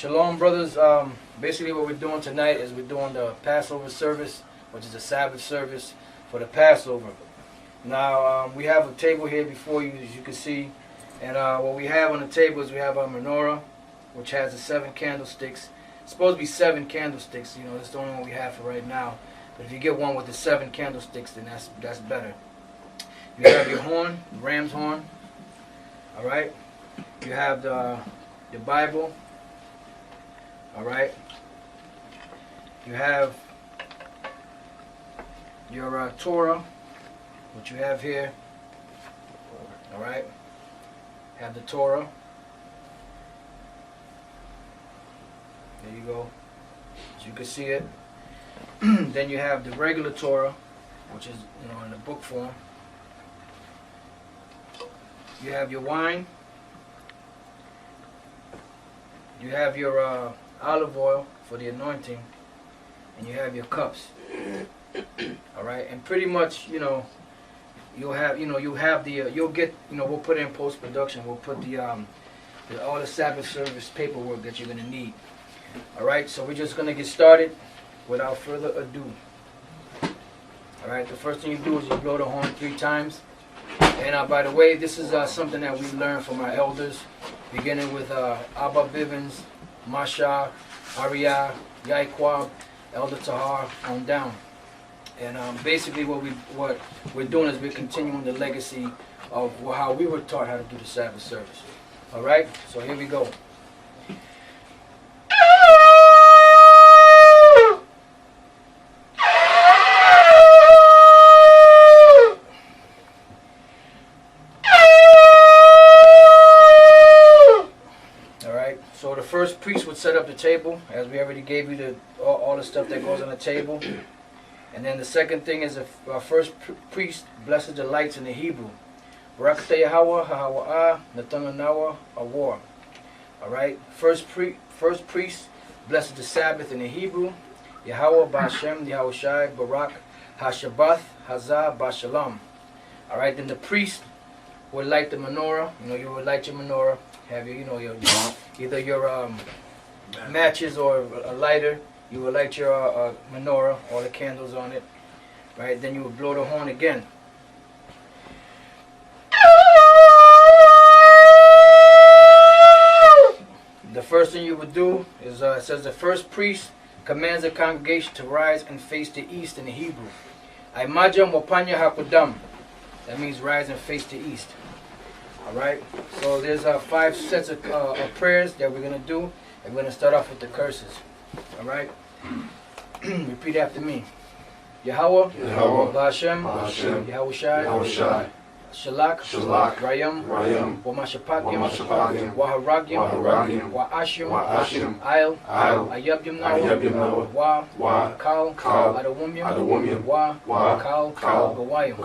Shalom, brothers. Basically what we're doing tonight is we're doing the Passover service, which is a Sabbath service for the Passover. Now, we have a table here before you, as you can see. And what we have on the table is we have our menorah, which has the 7 candlesticks. It's supposed to be 7 candlesticks. You know, that's the only one we have for right now. But if you get one with the 7 candlesticks, then that's better. You have your horn, the ram's horn. All right. You have the Bible. All right. You have your Torah, which you have here. All right. Have the Torah. There you go. As you can see it. Then you have the regular Torah, which is, you know, in the book form. You have your wine. You have your olive oil for the anointing, and you have your cups. All right, and pretty much, you know, you'll have the you'll get, you know, we'll put in post production. We'll put the all the Sabbath service paperwork that you're gonna need. All right, so we're just gonna get started without further ado. All right, the first thing you do is you blow the horn 3 times. And by the way, this is something that we learned from our elders, beginning with Abba Bivens, Masha, Ariyah, Yaikwab, Elder Tahar, on down. And basically what we're doing is we're continuing the legacy of how we were taught how to do the Sabbath service. All right, so here we go. So the first priest would set up the table, as we already gave you all the stuff that goes on the table. And then the second thing is our first priest blesses the lights in the Hebrew. Barakateh Yahweh, Hahawa'ah, Natanganawa, Awar. Alright, first priest blesses the Sabbath in the Hebrew. Yahweh, Ba'ashem, Yahushai, Barak, HaShabbath, Hazah, Ba'Shalom. Alright, then the priest would light the menorah. You know, you would light your menorah. Have your, you know, your either your matches or a lighter. You would light your menorah, all the candles on it, right? Then you would blow the horn again. The first thing you would do is it says the first priest commands the congregation to rise and face the east in the Hebrew. Aimajam wapanya hakudam. That means rise and face the east. Alright, so there's 5 sets of prayers that we're going to do, and we're going to start off with the curses. Alright, repeat after me. Yahweh, Ba'ashem, Yahushai, Shalak, Rayam, Wamashapakim, Waharagyam, Wa'ashim, Ayl, Ayabdim, Wa, Kal, Adawumyam, Wa, Kal, Gawayim,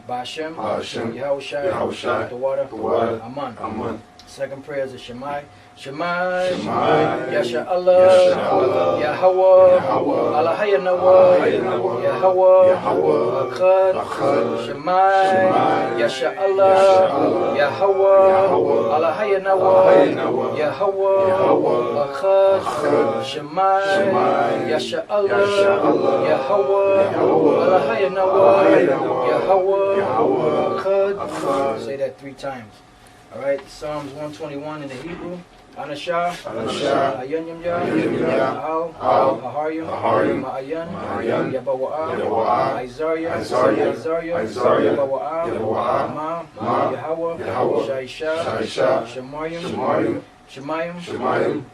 Ba'ashem, Yahushai, the water, Aman. Second prayer is a Shemai. Shemai, Yasha Allah, Yahweh, Alahayanawa, Yahweh, Akkad, Shemai, Yasha Allah, Yahweh, Alahayanawa, Yahweh, Akkad, Shemai, Yasha Allah, Yahweh, Alahayanawa, Yahweh, Akkad. Say that 3 times. Alright, Psalms 121 in the Hebrew. Anashah, Ayanyam Al, Aharyam, Ma'ayan, Yabawa'ah, Isaiah, Yabawa'ah, Ma, Yahweh, Shaisha, Shemayim,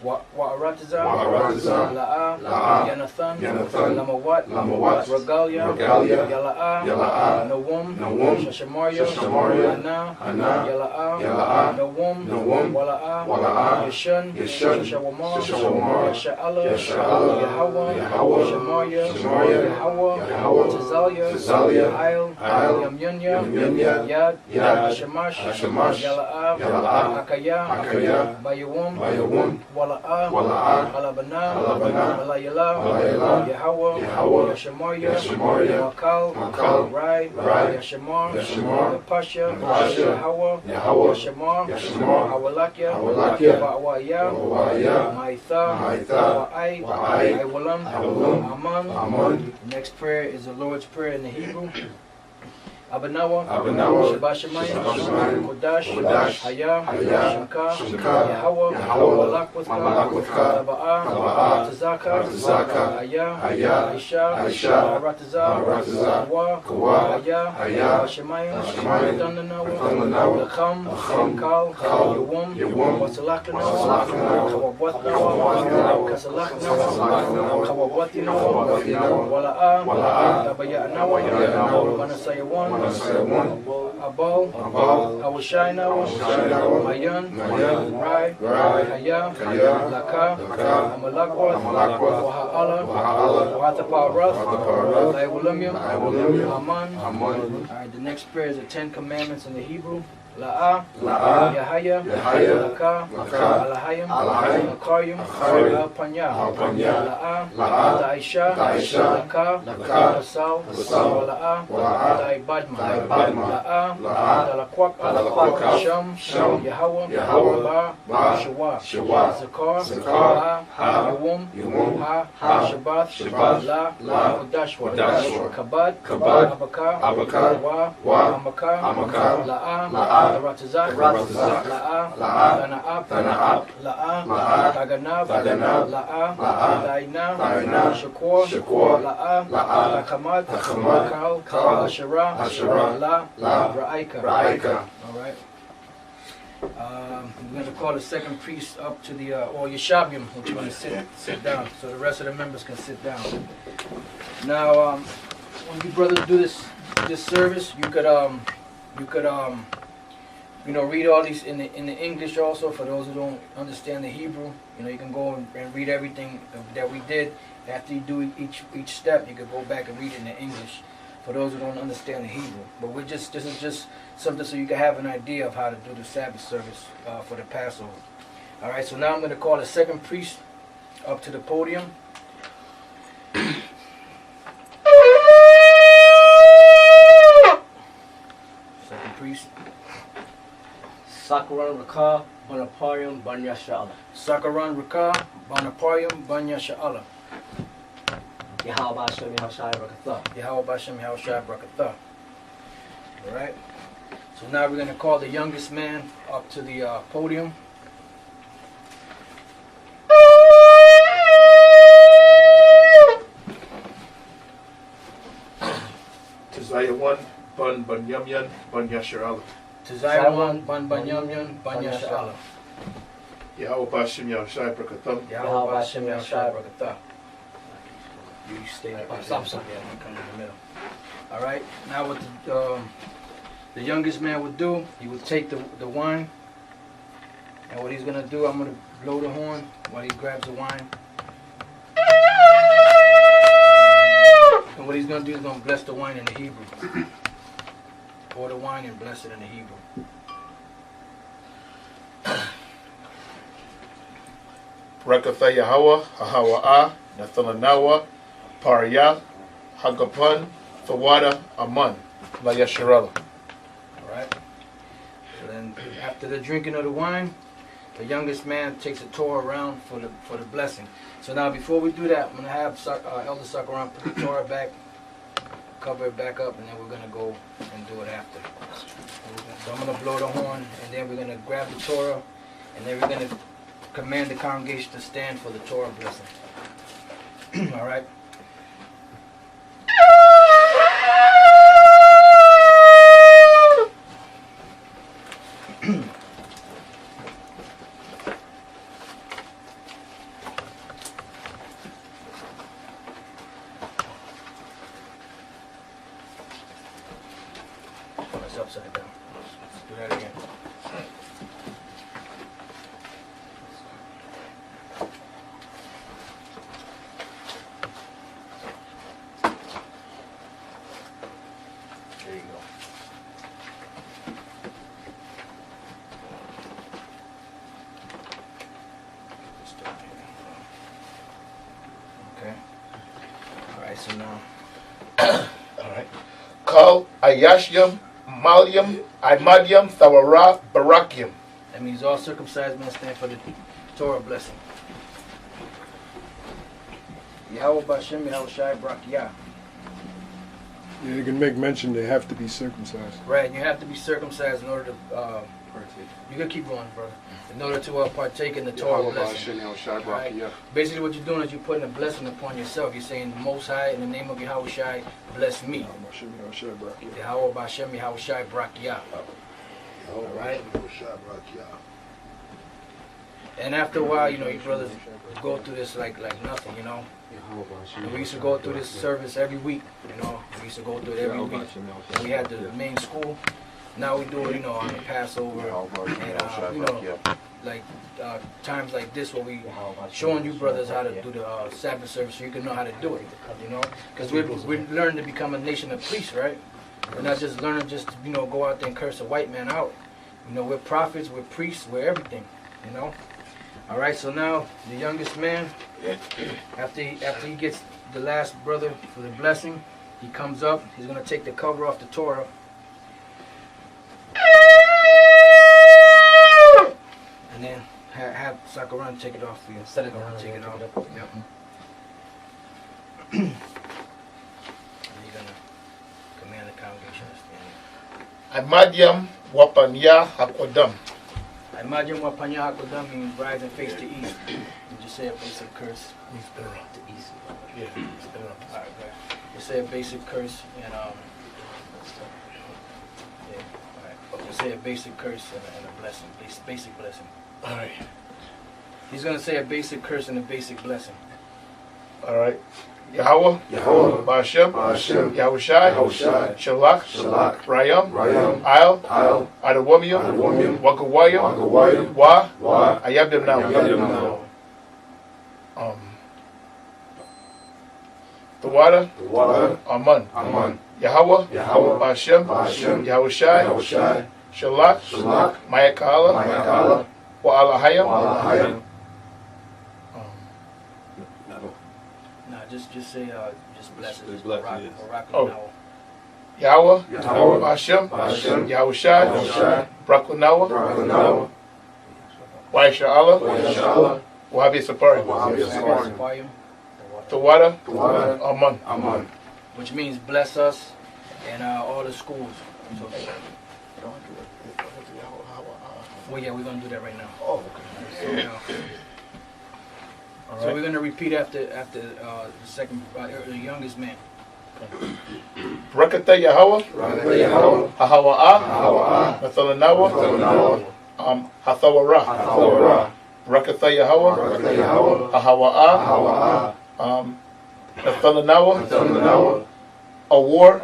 Wa'aratazah, La'ah, Yanathan, Lamawat, Regalia, Yala'ah, Nawum, Shashamarya, Ana, Yala'ah, Nawum, Wala'ah, Yeshun, Shashawamar, Yasha'ala, Yahweh, Shamarya, Yahweh, Tazalia, Ayl, Yamyunya, Yad, Shamash, Yala'ah, Akaya, Yawum, Wala'a, Wala'a, Alabana, Alayala, Yahweh, Yashamariya, Makal, Rai, Yashamar, Pasha, Yahweh, Yashamar, Awalakya, Ba'waya, Maitha, Wa'ai, Iwalam, Aman. The next prayer is the Lord's Prayer in the Hebrew. Abanawa, Shabbat Shemayim, Kodash, Haya, Shaka, Yahweh, Malakwatha, Taba'ah, Tazaka, Haya, Isha, Ratazah, Kawa, Haya, Shemayim, Dandanawa, Lakam, Kal, Yawum, Wasalakanawa, Kawabwatnawa, Kasalaknawa, Kawabwatinawa, Wala'a, Tabaya'nawa, Manasayawan, Abal, Awashina, Mayan, Rai, Haya, Laka, Amalakwa, Waha'ala, Wahataparath, Iwalumium, Aman. Alright, the next prayer is the 10 Commandments in the Hebrew. La'a, Yahaya, Laka, Alahayim, Akaryim, Alpanya, La'a, Daisha, Laka, Asal, La'a, Daibadma, La'a, Dalakwak, Sham, Yahweh, Shawa, Zakar, Yawum, Ha, Shabbath, La, Kodashwa, Kabad, Abaka, Wa, Amaka, La'a, Ratazak, La'a, Tana'ab, La'a, Taganab, La'a, Daina, Shakur, La'a, Takamad, Kal, Asherah, La, Ra'aika. Alright. We're going to call the second priest up to the, or Yeshabim, which is going to sit down, so the rest of the members can sit down. Now, when you brothers do this service, you could read all these in the English also. For those who don't understand the Hebrew, you can go and read everything that we did. After you do each step, you could go back and read it in the English. For those who don't understand the Hebrew, but this is just something so you can have an idea of how to do the Sabbath service for the Passover. All right. So now I'm going to call the second priest up to the podium. Second priest. Sakaran Raka, Banaparium, Banya Sha'ala. Sakaran Raka, Banaparium, Banya Sha'ala. Yahweh Bashem Yahushai Brakatha. Yahweh Bashem Yahushai Brakatha. Alright. So now we're going to call the youngest man up to the podium. Tizayawan, Ban Banyamyan, Banya Shirala. Tizayawan, Ban Banyamyan, Banya Sha'ala. Yahweh Bashem Yahushai Brakatha. Yahweh Bashem Yahushai Brakatha. You stay up on some, yeah, you come in the middle. All right. Now, what the youngest man would do, he would take the wine, and what he's gonna do, I'm gonna blow the horn while he grabs the wine, and what he's gonna do is gonna bless the wine in the Hebrew. Pour the wine and bless it in the Hebrew. Rakatha Yahweh, Hahawa'ah, Nathalanawa, Pariyah, Hagapan, Thawada, Aman, La Yasharala. Alright. So then after the drinking of the wine, the youngest man takes a Torah around for the blessing. So now before we do that, I'm gonna have Elder Sakaran put the Torah back, cover it back up, and then we're gonna go and do it after. So I'm gonna blow the horn, and then we're gonna grab the Torah, and then we're gonna command the congregation to stand for the Torah blessing. Alright. It's upside down. Let's do that again. Okay. All right. So now. All right. Kal Ayashyam Malyam Imadiam Thawara Barakyam. That means all circumcised men stand for the Torah blessing. Yahweh Bashem Yahweh Shai Brakiyah. Yeah, you can make mention they have to be circumcised. Right, you have to be circumcised in order to partake. You can keep going, brother. In order to partake in the Torah blessing. Right? Basically, what you're doing is you're putting a blessing upon yourself. You're saying, Most High, in the name of Yahweh Shai, bless me. Yahweh Bashem Yahweh Shai Brakiyah. All right. And after a while, you know, you brothers go through this like nothing, you know. And we used to go through this service every week, you know. We used to go through it every week. We had the main school. Now we do it, you know, on the Passover. And, you know, like times like this where we showing you brothers how to do the Sabbath service so you can know how to do it, you know. Because we learned to become a nation of priests, right? We're not just learning just to, you know, go out there and curse a white man out. You know, we're prophets, we're priests, we're everything, you know. All right, so now the youngest man, after he gets the last brother for the blessing, he comes up. He's going to take the cover off the Torah. And then have Sakaran take it off for you. Sakaran take it off. Yep. And you're going to command the congregation to stand. Imadiam Wapanya Hakodam. I imagine what Panya Hakodam means, rise and face to east. Did you say a basic curse? To east. Yeah. Alright, good. You say a basic curse and yeah, alright. You say a basic curse and a blessing. Basic blessing. Alright. He's gonna say a basic curse and a basic blessing. Alright. Yahweh, Bashem, Yahweh Shai, Shalak, Rayam, Al, Adawamium, Wakawayam, Wa, Ayabdem now. The water, Aman. Yahweh, Bashem, Yahweh Shai, Shalak, Mayakala, Wa Alahayam. Just say, just bless it. Just bless it. Oh. Yahweh, Bashem, Yahweh Shai, Brakunawa, Waisha Allah, Wahabi Sapari. Tawada, Aman. Which means bless us and all the schools. So, well, yeah, we're going to do that right now. Oh, okay. So we're going to repeat after the second, the youngest man. Rakata Yahweh, Hahawa'a, Nathalanawa, Hathawara. Rakata Yahweh, Hahawa'a, Nathalanawa, Awar,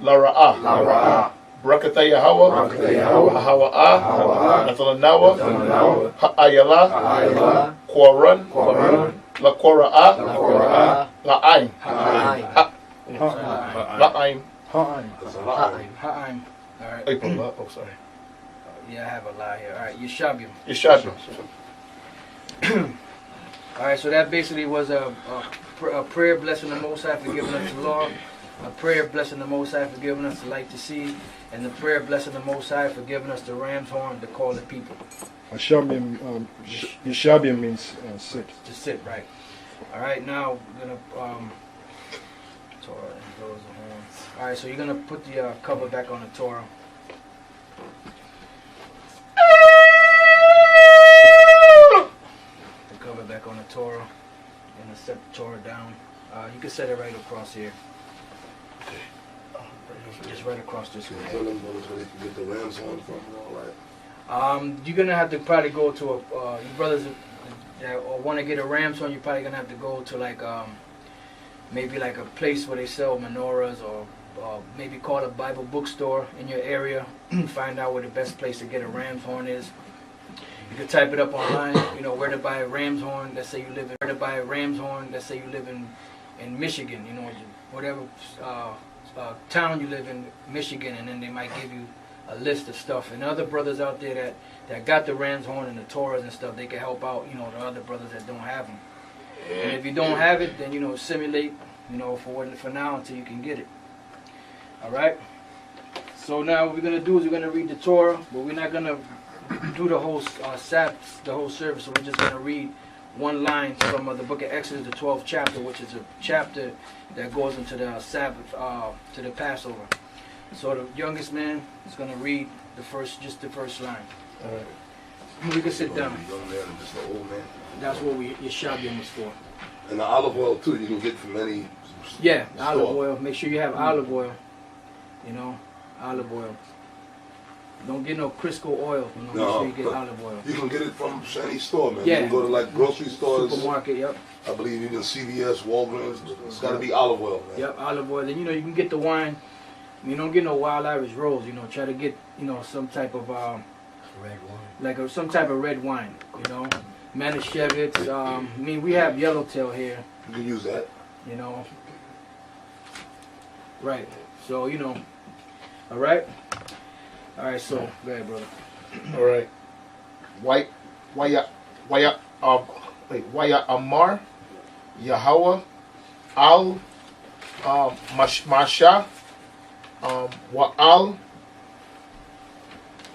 Lara'a. Rakata Yahweh, Hahawa'a, Nathalanawa, Ha'ayala, Quran, La Qora'a, La'aim. La'aim. Ha'aim. Alright. Oh, sorry. Yeah, I have a lie here. Alright, Yeshabim. Alright, so that basically was a prayer blessing the Most High for giving us the law, a prayer blessing the Most High for giving us the light to see, and the prayer blessing the Most High for giving us the ram's horn to call the people. Yeshabim means sit. To sit, right. Alright, now we're going to, Torah and goes the horn. Alright, so you're going to put the cover back on the Torah. The cover back on the Torah. You're going to set the Torah down. You can set it right across here. Just right across this way. Get the ram's horn from all right. You're gonna have to probably go to you brothers that want to get a ram's horn. You're probably gonna have to go to like maybe like a place where they sell menorahs, or maybe call a Bible bookstore in your area. Find out where the best place to get a ram's horn is. You can type it up online. You know where to buy a ram's horn. Let's say you live in Michigan. You know whatever town you live in, Michigan, and then they might give you a list of stuff. And other brothers out there that got the ram's horn and the Torahs and stuff, they can help out, you know, the other brothers that don't have them. And if you don't have it, then, you know, simulate, you know, for now until you can get it. All right? So now what we're going to do is we're going to read the Torah, but we're not going to do the whole Sabbath, the whole service. So we're just going to read one line from the book of Exodus, the 12th chapter, which is a chapter that goes into the Sabbath, to the Passover. So the youngest man is going to read just the first line. All right. We can sit down. Young man and just an old man. That's what Yeshabium was for. And the olive oil too, you can get from any Yeah, store. olive oil. Make sure you have olive oil. You know, olive oil. Don't get no Crisco oil. You know, make No. sure you get olive oil. You can get it from any store, man. Yeah. You can go to like grocery stores. Supermarket, yep. I believe even CVS, Walgreens. It's got to be olive oil, man. Yep, olive oil. Then, you know, you can get the wine. You don't get no Wild Irish Rose. You know, try to get, you know, some type of, Red wine. like some type of red wine. You know, Manischewitz. I mean, we have Yellowtail here. You can use that. You know. Right. So, you know. All right. All right. So, go ahead, brother. All right. Waya Amar, Yahweh, Al, Masha, Wa'al,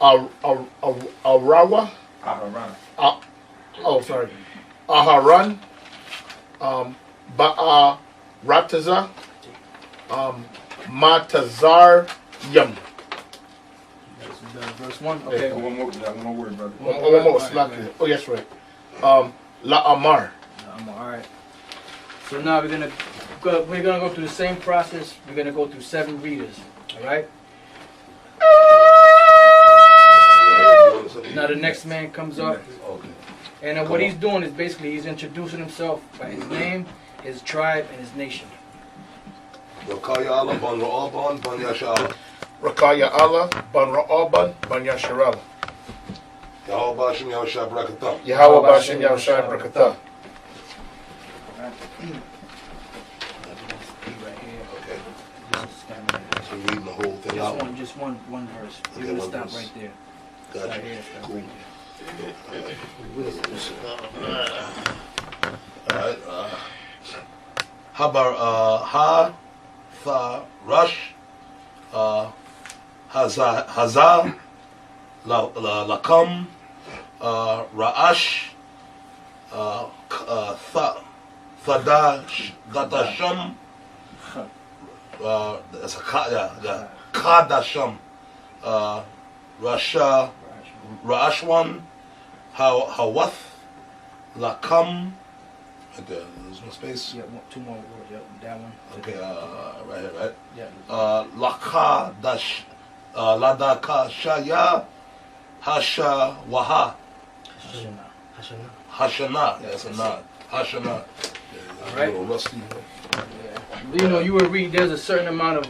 Arawa, sorry, Aharan, Ba'a Rataza, Matazar Yam. Verse 1. Okay. One more word, brother. One more, Slakia. Oh, yes, right. La Amar. All right. So now we're gonna go through the same process. We're gonna go through 7 readers. All right. Now the next man comes up, Okay. and what he's doing is basically he's introducing himself by his name, his tribe, and his nation. Wakaya Allah, Ban Ra'aban, Ban Yasha'ala. Rakaya Allah, Ban Ra'aban, Ban Yasharala. Yahweh Bashim Yahushua Brakatam. Yahweh Bashem Yahushua Brakatah. Right here. Okay. Just stand right there. So reading the whole thing out. Just one verse. Okay, You're gonna one stop verse. right there. Gotcha. Right here. Stop Cool. right there. Alright. Habar Ha Tha Rush Hazal Lakam Ra'ash Thadash Gadasham that's a Kadasham Rasha Ra'ashwan Hawath Lakam. Right there, there's no space. Yeah, 2 more words. Yep, that one. Okay, right here, right? Yeah. Lakadash Ladaka Shaya Hasha Waha Hashanah. Hashana. Yeah, it's a nod. Hashana. All right. A little rusty. Yeah. You know, you will read. There's a certain amount of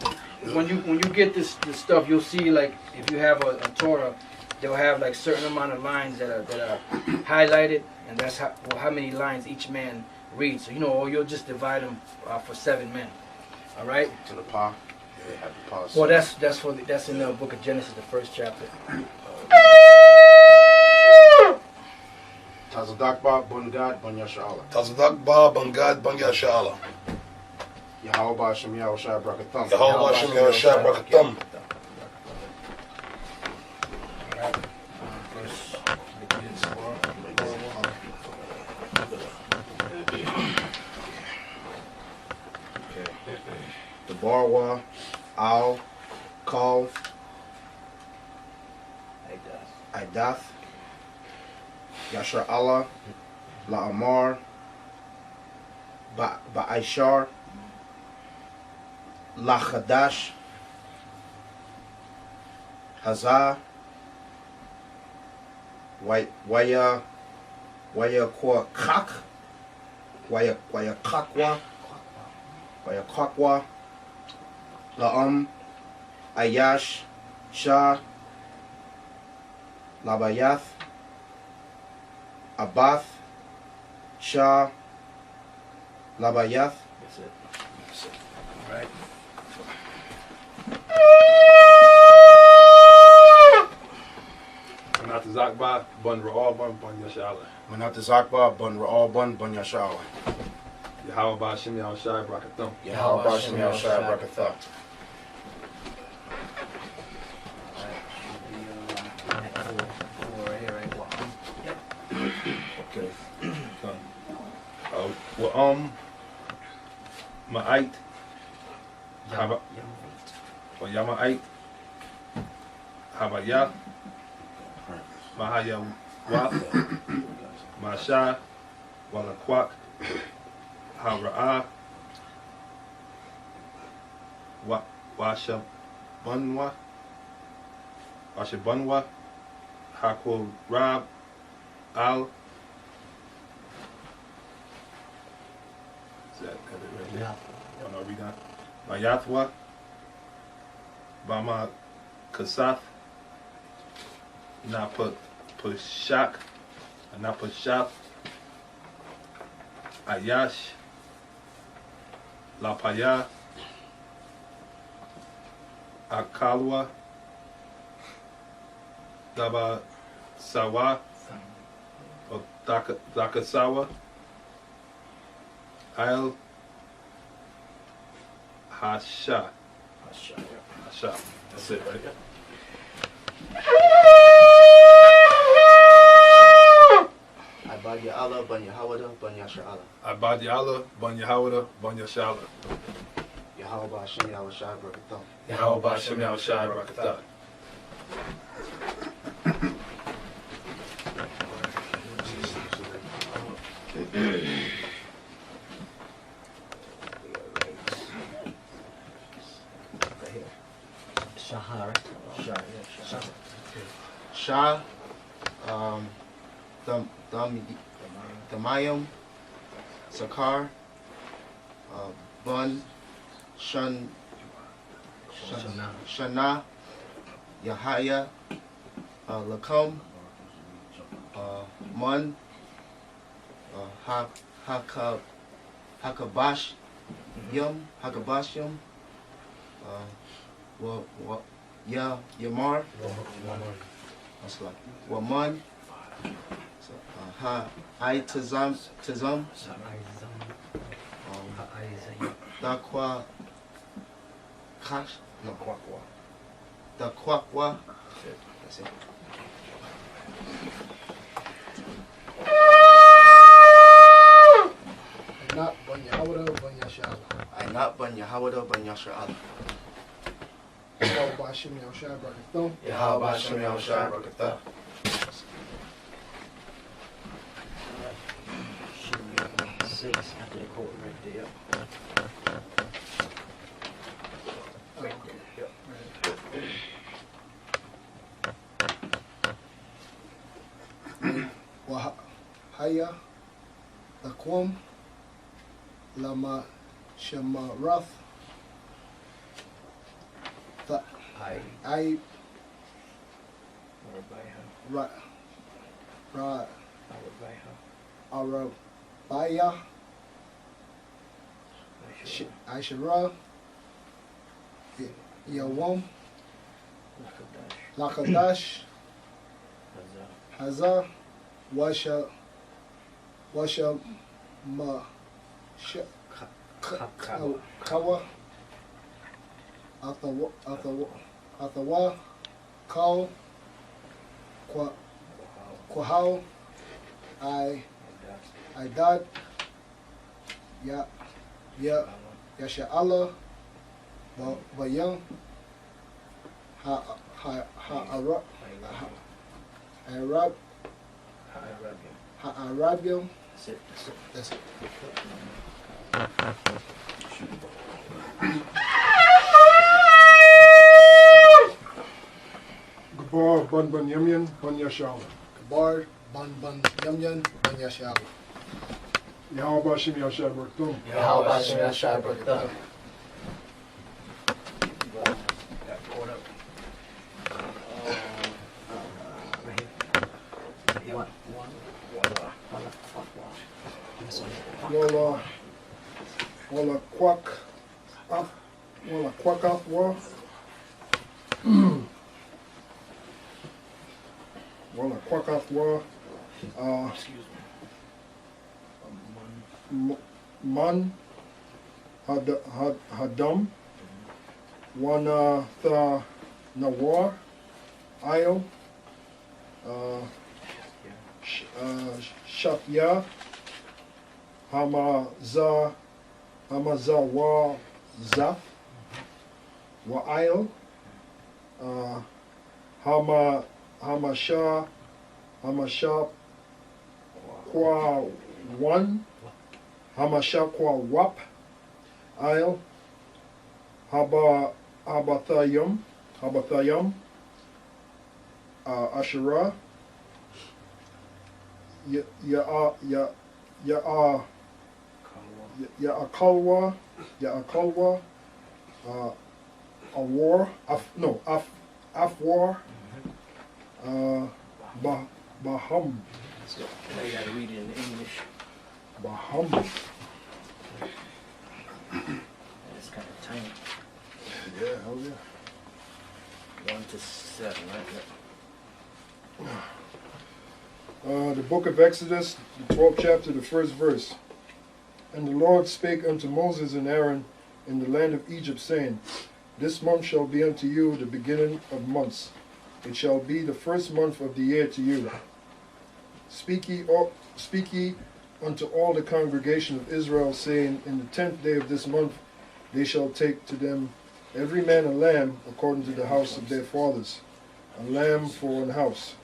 when you get this stuff, you'll see like if you have a Torah, they'll have like certain amount of lines that are highlighted, and that's how many lines each man reads. So you know, or you'll just divide them for 7 men. All right. To the pa. Yeah, have the pause. Well, that's in the book of Genesis, the 1st chapter. Tazadakba, Bungad, Bunyasha'ala. Tazadak Ba Bangad Bangya Sha'ala. Yahweh Bashem Yahushua Brakatam. Yahweh Bashim Yahushua Brakatam. The Barwa, Al, Kal, Idath, Yashar Allah, La Amar, Ba'aishar, La Chadash, Hazah, Waya Kwa Kak, Waya Kakwa, Waya Kakwa, La'am, Ayash, Shah, Labayath, Abath, Shah, Labayath. That's it. All right. Manat Zakba, Bun Ra'al, Bun Yasha'ala. Manat Zakba, Bun Ra'al, Bun Yasha'ala. Yahweh Ba'Shem Yahushai Barakathum. Yahweh Ba'Shem Yahushai Barakatah. Okay. Ma'ait. Haba. Or Yama'ait. Habaya. Mahaya Waf. Masha. Walakwak. Hara'ah. Washa Bunwa. Washa Bunwa. Hakul Rab. Al. Is that it right there? Oh, no, read on. Mayathwa. Bama Kasath. Napa Pushak. Napa Shap. Ayash. Lapaya. Akalwa. Daba Sawa. Or Dakasawa. Al Hasha. Hasha. That's it, right? Abad Ya Allah, Ban Yahawada, Ban Yasha Allah. Abad Yallah, Ban Yahawada, Ban Yashala. Yahweh Ba'Shem Yahushai Barakathum. Yahweh Ba'Shem Yahushai Barakathum. Shahar, right? Shah. Damayim. Sakar. Bun. Shana. Yahaya. Lakum. Mun. Hakabash. Hakabashim. Yamar. That's like Waman. Tazam. Dakwa. Kash. No, Kwakwa. Dakwakwa. That's it. Not Ban Yahawada, Ban Yashala. I not Ban Yahawada, Ban Yasha Allah. Yahweh Ba'Shem Yahushai Barakatah. Yahweh Ba'Shem Yahushai Barakatah. Six after the court right there. Wahaya, Laquam, Lama Shemarath, I Arabaya, Aishara, Yawam, Lakadash, Hazar, Washa Ma Kawa, Athawa, Kau, Kwahau, Idad, Yasha Allah, Bayang, Arabian. That's it. Gabar, Ban Yamyan, Ban Yashal. Gabar, Ban Yamyan, Ban Yashal. Yahweh Ba'Shem Yahushai Barakatah. Yahweh Ba'Shem Yahushai Barakatah. Wala Kwak off war. Wala Kwak off war. Man Hadam, Wana Tha Nawar, Ayo, Shapya, Hamaza Wa Zaf, Wa'ail, Hamasha Kwa One, Hamasha Kwa Wap, Ail, Habathayam, Asherah, Ya'akalwa, Awar, Afwar, Baham. So now you gotta read it in English. Baham. It's kind of tiny. Yeah, hell yeah. 1 to 7, right? The book of Exodus, the 12th chapter, the first verse. And the Lord spake unto Moses and Aaron in the land of Egypt, saying, This month shall be unto you the beginning of months. It shall be the first month of the year to you. Speak ye unto all the congregation of Israel, saying, In the 10th day of this month they shall take to them every man a lamb according to the house of their fathers, a lamb for an house.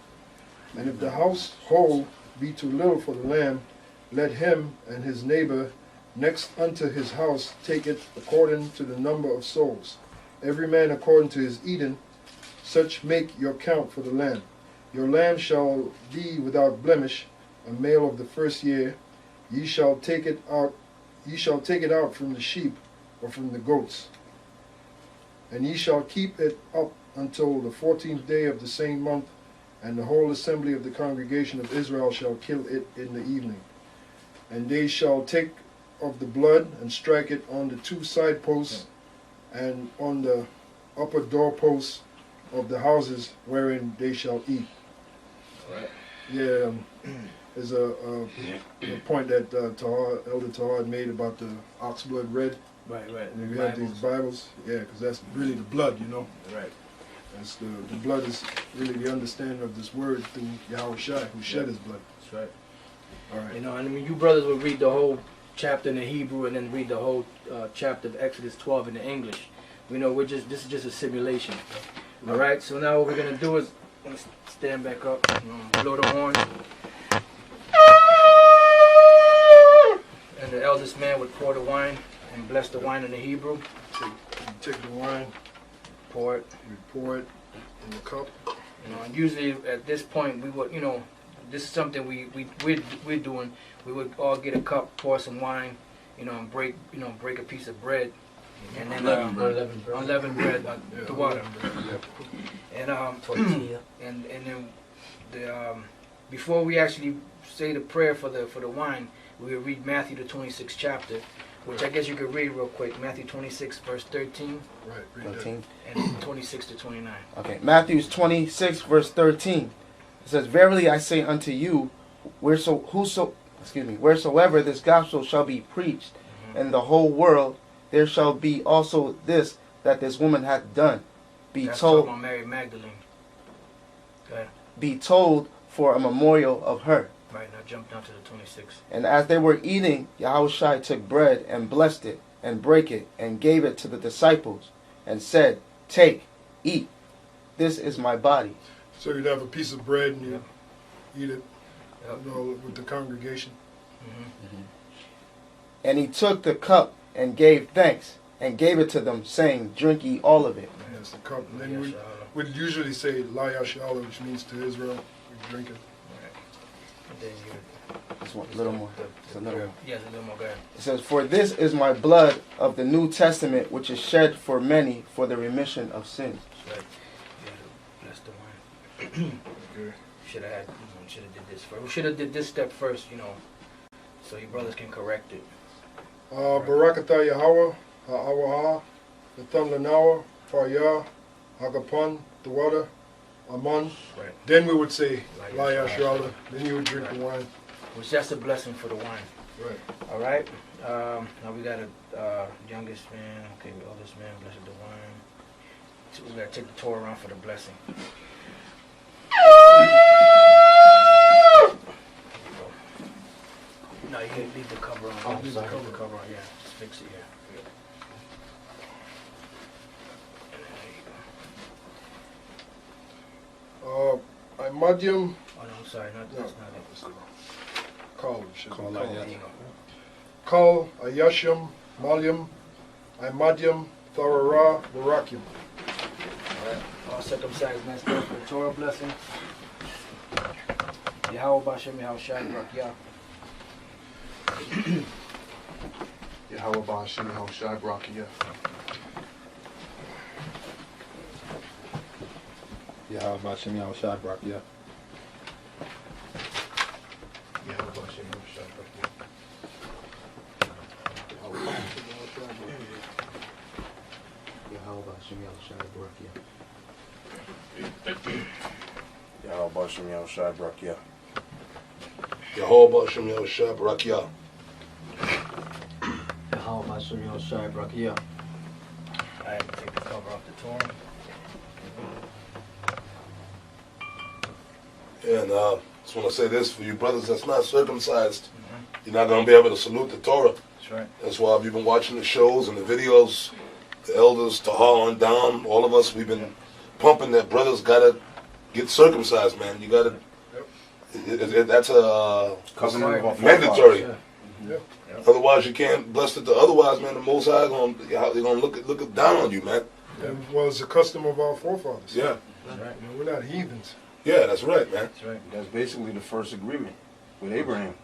And if the household be too little for the lamb, let him and his neighbor next unto his house take it according to the number of souls, every man according to his eating. Such make your count for the lamb. Your lamb shall be without blemish, a male of the first year. Ye shall take it out from the sheep or from the goats. And ye shall keep it up until the 14th day of the same month, and the whole assembly of the congregation of Israel shall kill it in the evening. And they shall take of the blood and strike it on the 2 side posts and on the upper doorposts of the houses wherein they shall eat. Right. Yeah, there's a point that Elder Tahar made about the ox blood red. Right. And we have these Bibles, yeah, because that's really the blood, you know. Right. That's the blood is really the understanding of this word through Yahweh Shai, who shed his blood. That's right. All right. You know, and when you brothers would read the whole chapter in the Hebrew and then read the whole chapter of Exodus 12 in the English, we know this is just a simulation. All right. So now what we're gonna do is stand back up, blow the horn, and the eldest man would pour the wine and bless the wine in the Hebrew. Take the wine, Pour it. we pour it in the cup. You know, and usually at this point we would, this is something we're doing. We would all get a cup, pour some wine, and break a piece of bread, and then unleavened bread, the water, and and then before we actually say the prayer for the wine, we would read Matthew the 26th chapter, which I guess you could read real quick. Matthew 26 verse 13. Right, read 13. And 26 to 29. Okay, Matthew 26, verse 13. It says, Verily I say unto you, wheresoever this gospel shall be preached in the whole world, there shall be also this that this woman hath done. That's talking about Mary Magdalene. Go ahead. Be told for a memorial of her. Right, now jump down to the 26. And as they were eating, Yahushua took bread and blessed it, and brake it, and gave it to the disciples, and said, Take, eat, this is my body. So you'd have a piece of bread and you eat it Yep. with the congregation. And he took the cup and gave thanks, and gave it to them, saying, Drink ye all of it. Yes, the cup. And then Yes, we'd usually say La Yashala, which means to Israel. We drink it. and then you Just one, a little more. Just a little more. Yes, a little more. Go ahead. It says, For this is my blood of the New Testament, which is shed for many for the remission of sins. That's right. You gotta bless the wine. Should have did this first. We should have did this step first, so your brothers can correct it. Barakatah Yahweh, Ha'awaha, Natham Lanawa, Faryah, Hagapon, Dawada, Aman. Right. Then we would say La La Yashala. Then you would drink the wine. Which that's a blessing for the wine. Right. All right. Now we got a youngest man. Okay, oldest man, blessed the wine. So we gotta take the Torah around for the blessing. No, you can leave the cover on. Oh, Leave sorry. the cover on. Yeah, just fix it here. Imadium. Oh no, I'm sorry. That's not it. Kal. Call There out, yeah. you go. Kal, Ayashim, Malium, Imadium, Tharara, Barakim. Alright, all circumcised men stand for the Torah blessing. Yahweh Bashem, Yahweh Shai, Barak Yah. Yahweh Ba'ashim, Yahweh Shai, Barakia. Yahweh Bashem, Yahweh Shai, Barak, yeah. Yahweh Ba'ashim, Yahweh Shai, Barakia. Yahweh Ba'ashim Yahushua Barakia. Yahweh Ba'ashim Yahushua Barakia. Yahweh Ba'ashim Yahushua Barakia. Yahweh Ba'ashim Yahushua Barakia. I had to take the cover off the Torah. And just want to say this for you brothers that's not circumcised, you're not going to be able to salute the Torah. That's right. That's why you've been watching the shows and the videos, the elders, Tahar on down, all of us, we've been pumping that brothers got to get circumcised, man. You got to, that's a Covenant of our mandatory. Yeah. Yeah. Otherwise, you can't bless it. Otherwise, man, the Most High they're gonna look down on you, man. That was the custom of our forefathers. Yeah, That's right. You know, we're not heathens. yeah, that's right, man. That's right. That's basically the first agreement with Abraham.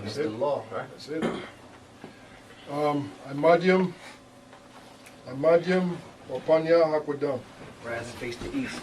It's the law, right? That's it. Imadium, Wapanya, Hakwadam. Rise and face the east.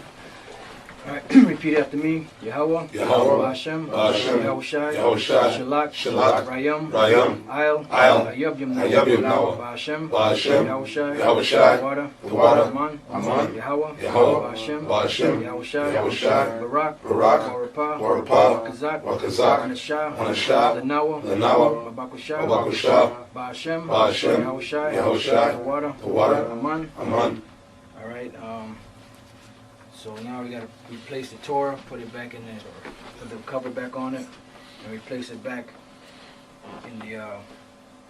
Alright, repeat after me. Yahweh, Yahweh, Hashem, Hashem, Yahweh Shai, Yahweh Shai, Shalak, Shalak, Rayam, Rayam, Ayel, Ayel, Ayabyam, Ayabyam, Yahweh Hashem, Hashem, Yahweh Shai, Yahweh Shai, the water, Aman, Yahweh, Yahweh, Hashem, Hashem, Yahweh Shai, Yahweh Shai, Barak, Barak, Warapah, Warapah, Wakazak, Wakazak, Anashah, Anashah, Lanawa, Lanawa, Babakushah, Babakushah, Ba'ashem, Ba'ashem, Yahweh Shai, Yahweh Shai, the water, Aman. Aman. Alright, so now we gotta replace the Torah, put it back in there, put the cover back on it, and replace it back in the,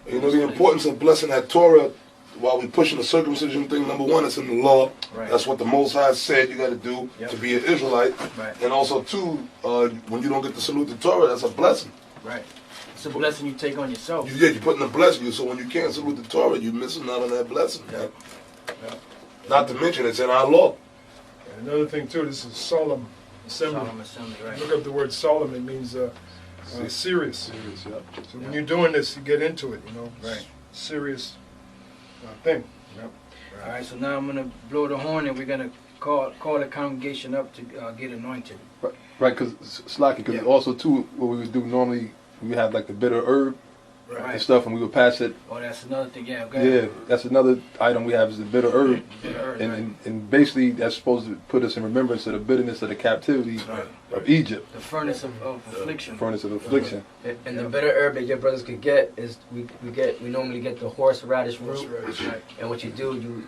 You know the importance of blessing that Torah while we pushing the circumcision thing. Number one, it's in the law. right, That's what the Most High said you got to do Yep. to be an Israelite. right, And also, too, when you don't get to salute the Torah, that's a blessing. right. It's a blessing you take on yourself. You're putting a blessing. So when you can't salute the Torah, you're missing out on that blessing, man. Yep. Not to mention, it's in our law. And another thing too, this is solemn assembly. Solemn assembly, right. Look up the word solemn, it means serious. Serious, yeah. So when you're doing this, you get into it, you know. Right. Serious thing. Alright, so now I'm gonna blow the horn and we're gonna call the congregation up to get anointed. Right, because Slacky, because Yeah. also too, what we would do normally, we have like the bitter herb and Right. stuff, and we would pass it. Oh, that's another thing, yeah, go Yeah, ahead. that's another item we have is the bitter herb, Bitter herb, and, right. and basically that's supposed to put us in remembrance of the bitterness of the captivity Right. of Egypt, The furnace of affliction. furnace of affliction. And the bitter herb that your brothers could get is we normally get the horseradish root. Right. And what you do, you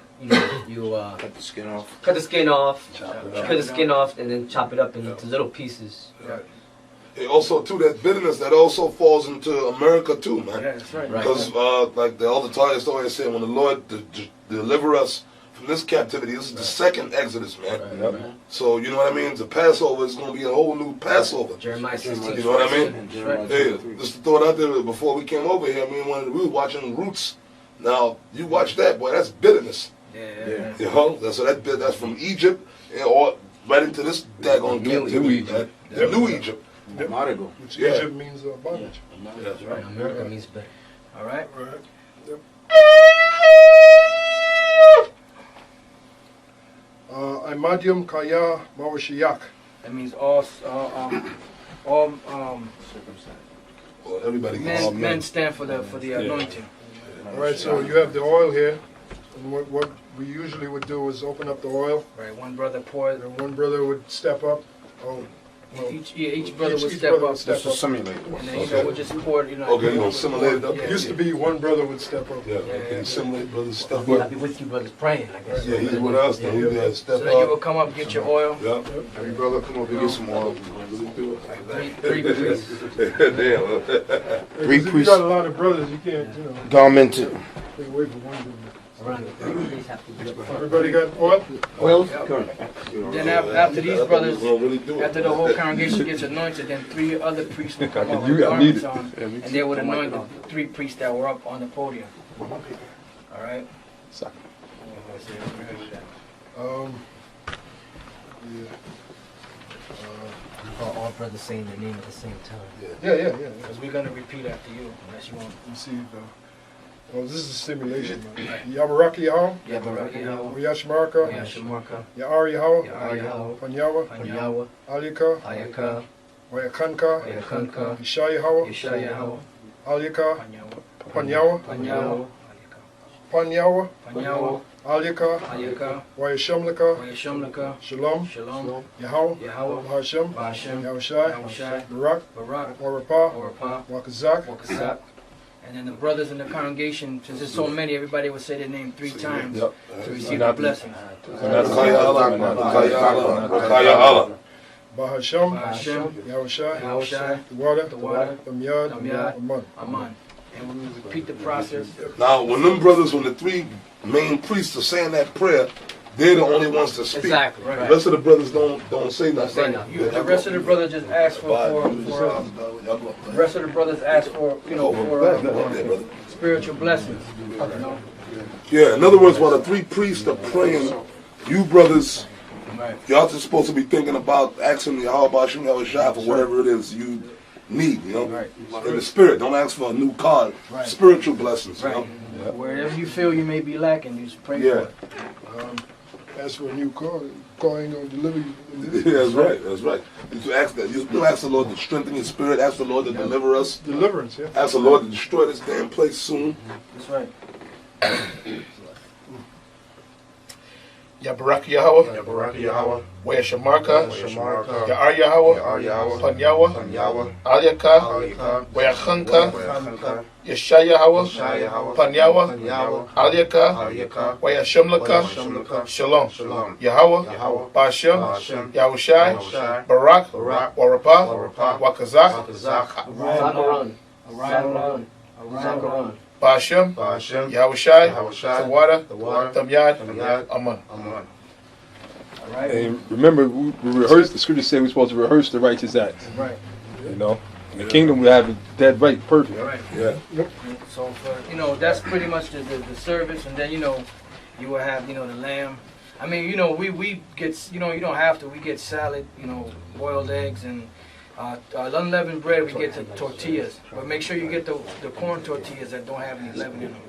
Cut the skin off. cut the skin off, Chop it cut up. the skin off, and then chop it up into little pieces. And also, too, that bitterness, that also falls into America, too, man. Yeah, that's right. Right. Because, like the elder Titus always said, when the Lord deliver us from this captivity, this is the second Exodus, man. Yep. So, you know what I mean? The Passover is going to be a whole new Passover. Jeremiah 16. You know what I mean? And Jeremiah Hey, 23. just to throw it out there before we came over here, we were watching Roots. Now, you watch that, boy, that's bitterness. Yeah. You know? That's from Egypt, or right into this daggone New captivity, Egypt. man. The New Egypt. Marigo. Which Yeah. Egypt means bondage. That's right. America means bitter. Alright. Right. Yep. Imadium Kaya Mawashiyak. That means all Well, everybody gets men stand for the anointing. All right, so you have the oil here. And what we usually would do is open up the oil. Right. One brother pours. And one brother would step up. Oh, Each brother would Each step brother up. would step That's a simulator. And then, you know, we'll just pour it, you know. Okay, you know, simulate it. Okay. It used to be one brother would step up. Yeah, okay. Simulate brothers stuff. I'll be with you brothers praying, I guess. Yeah, he's with us. Then we gotta step So then you will up. come up, get your oil. Yeah. Every brother come over and get some oil. Three priests. Damn. Three If you priests. got a lot of brothers, you can't, you know, Garmented. stay away from one brother. Around the 3 priests have to be up. Everybody got oil? Oil? Then after these brothers, Gonna really do it. after the whole congregation gets anointed, then 3 other priests will come up You with got needed. garments on, and they would anoint the 3 priests that were up on the podium. All right. Yeah. All brothers saying their name at the same time. Yeah. Because we're gonna repeat after you, unless you want. You see, oh, this is a simulation, man. Yabaraki Yahweh, Yabaraki Yashmarka, Yashamarka, Ya'ar Yahweh, Yahweh, Panyawa, Panyawa, Alika, Ayaka, Wayakanka, Ayakanka, Isha Yahweh, Yeshayahu, Alika, Panyawa, Panyawa, Panyawa, Panyawa, Panyawa, Alika, Ayaka, Wayashamlika, Yashamlaka, Shalom, Shalom, Yahweh, Yahweh, Bahashem, Bashem, Yahushai, Yahushai, Barak, Barak, Warapah, Orapa, Wakazak, Wakasak. And then the brothers in the congregation, since there's so many, everybody would say their name 3 times Yep. to receive the blessings. Rakaya Allah, man. Rakaya Allah. Bahashem, Bashem, Yahushai, Yahushai, the water, the water, Amyad, Amyad, Aman. Aman. And when we repeat the process, Now, when them brothers, when the 3 main priests are saying that prayer, they're the only ones to speak. exactly, The right. rest of the brothers don't say nothing. Say no. The rest of the brothers just ask the rest of the brothers ask for, you know, for spiritual blessings. You know? Yeah, in other words, while the 3 priests are praying, you brothers, y'all just supposed to be thinking about asking Yahweh Bashem Yahushai for whatever it is you need, you know? Right. In the spirit, don't ask for a new car. Right. Spiritual blessings, you Right. know? Wherever you feel you may be lacking, you just pray Yeah. for it. As for a new car ain't gonna deliver you. Yeah, that's right, that's right. You ask that. You still ask the Lord to strengthen your spirit, ask the Lord to deliver us, Deliverance, yeah. ask the Lord to destroy this damn place soon. That's right. Yabarak Yahweh, Yabaraki Yahweh. Wayashamarka, Shamarka. Ya'ar Yahweh, Ya'ar Yahweh. Panyawa, Panyawa. Aliyaka, Alika. Wayachanka, Wayachanka. Yeshayahu, Yeshayahu. Panyawa, Panyawa. Aliyaka, Aliyaka. Wayashamlaka, Wayashamlaka. Shalom, Shalom. Yahweh, Yahweh. Bashem, Bashem. Yahushai, Yahushai. Barak, Barak. Warapah, Warapah. Wakazak, Wakazak. Zakaron. Around. Zakaron. Bashem, Bashem. Yahushai, Yahushai. the water, The water. Tamyad, Tamyad. Aman. Aman. All right. And remember, we rehearse, the scriptures say we're supposed to rehearse the righteous acts. Right. You know? In the kingdom, we have it dead right, perfect. All right. Yeah. So for, you know, that's pretty much the service, and then, you know, you will have, you know, the lamb. I mean, you know, we get, you know, you don't have to. We get salad, you know, boiled eggs, and unleavened bread. We get the tortillas, but make sure you get the corn tortillas that don't have any leaven in them.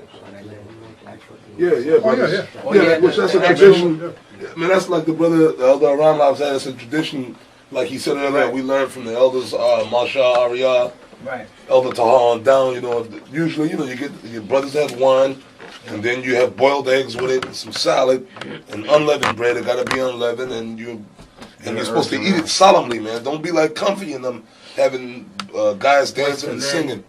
Yeah, brothers. yeah. Oh, yeah, which that's a the tradition. I mean, that's like the elder Ramlav said, it's a tradition. Like he said earlier, Right. we learned from the elders, Masha, Arya, Right. Elder Tahar on down. You know, usually, you know, you get your brothers have wine, and then you have boiled eggs with it, and some salad, and unleavened bread. It got to be unleavened, and you're supposed to eat it solemnly, man. Don't be like Comfy and them having guys dancing and singing.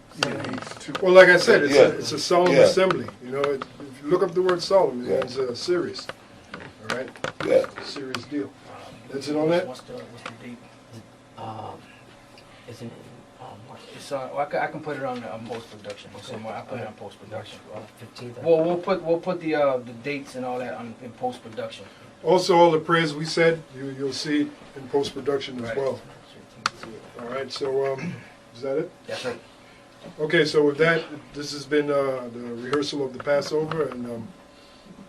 Well, like I said, Yeah. it's a solemn Yeah. assembly. You know, if you look up the word solemn, it means serious. All right? Yeah. Serious deal. That's it on that? What's the date? It's in, It's I can put it on post production somewhere. I put it on post production. 15th. Well, we'll put the dates and all that in post production. Also, all the prayers we said, you'll see it in post-production as Right. well. All right, so is that it? That's right. Okay, so with that, this has been the rehearsal of the Passover, and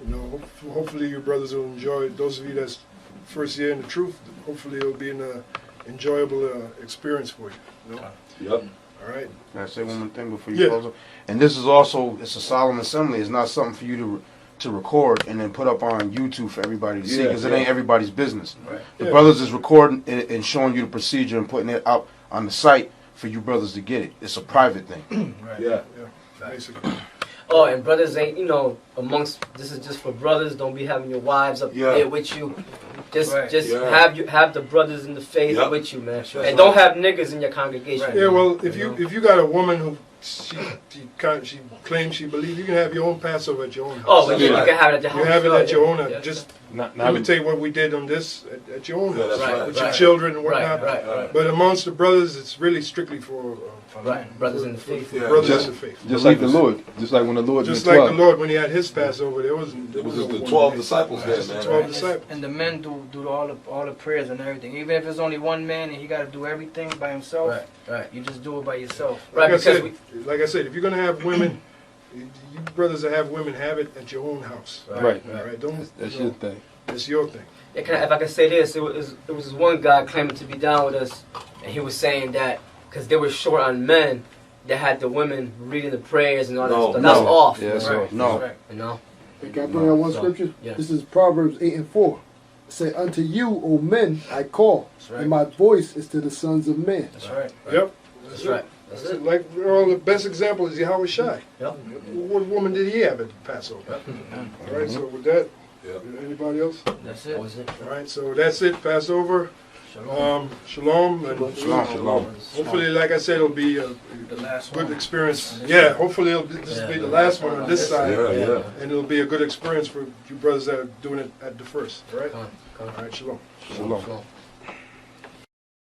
you know, hopefully your brothers will enjoy it. Those of you that's first year in the truth, hopefully it'll be an enjoyable experience for you. You know? Yep. All right. Can I say one more thing before you Yeah. close up? And this is also, it's a solemn assembly. It's not something for you to record and then put up on YouTube for everybody to see, Yeah, because it yeah. ain't everybody's business. Right. The Yeah. brothers is recording it and showing you the procedure and putting it out on the site for you brothers to get it. It's a private thing. Right. Yeah. Yeah, basically. Oh, and brothers ain't, amongst, this is just for brothers. Don't be having your wives up there with you. Just have the brothers in the faith with you, man. Sure. And don't have niggas in your congregation. Right. Yeah, well, if you got a woman who she claims she believes, you can have your own Passover at your own house. Oh, but you can have it at your house. You have it at your own house. Yeah. Just Not imitate what we did on this at your own house that's with your children and whatnot. Right. But amongst the brothers, it's really strictly for Brothers in the faith. for brothers in the faith. Just like the Lord. Just like when the Lord Just did like 12. the Lord when he had his Passover, there was the 12 disciples there, man. 12 disciples. And the men do all the prayers and everything. Even if it's only one man and he got to do everything by himself, Right. you just do it by yourself. Like I said, if you're gonna have women, you brothers that have women, have it at your own house. Right. All right. Don't. That's your thing. It's your thing. Yeah, if I can say this, it was this one guy claiming to be down with us, and he was saying that because they were short on men, they had the women reading the prayers and all that stuff. That's off. Yeah, so, You know? Hey, can I bring out one scripture? Yeah. This is Proverbs 8:4. It say, "Unto you, O men, I call, and my voice is to the sons of men." That's right. Yep. That's right. That's it. Like the best example is Yahweh Shai. Yep. What woman did he have at the Passover? All right. So with that, anybody else? That's That it. was it. All right. So that's it. Passover. Shalom. And Shalom. hopefully, like I said, it'll be a The last good one. experience. Yeah. Hopefully, this will be the last one on this side, Yeah. and it'll be a good experience for you brothers that are doing it at the first. All right. Come on. All right. Shalom. Shalom. Shalom.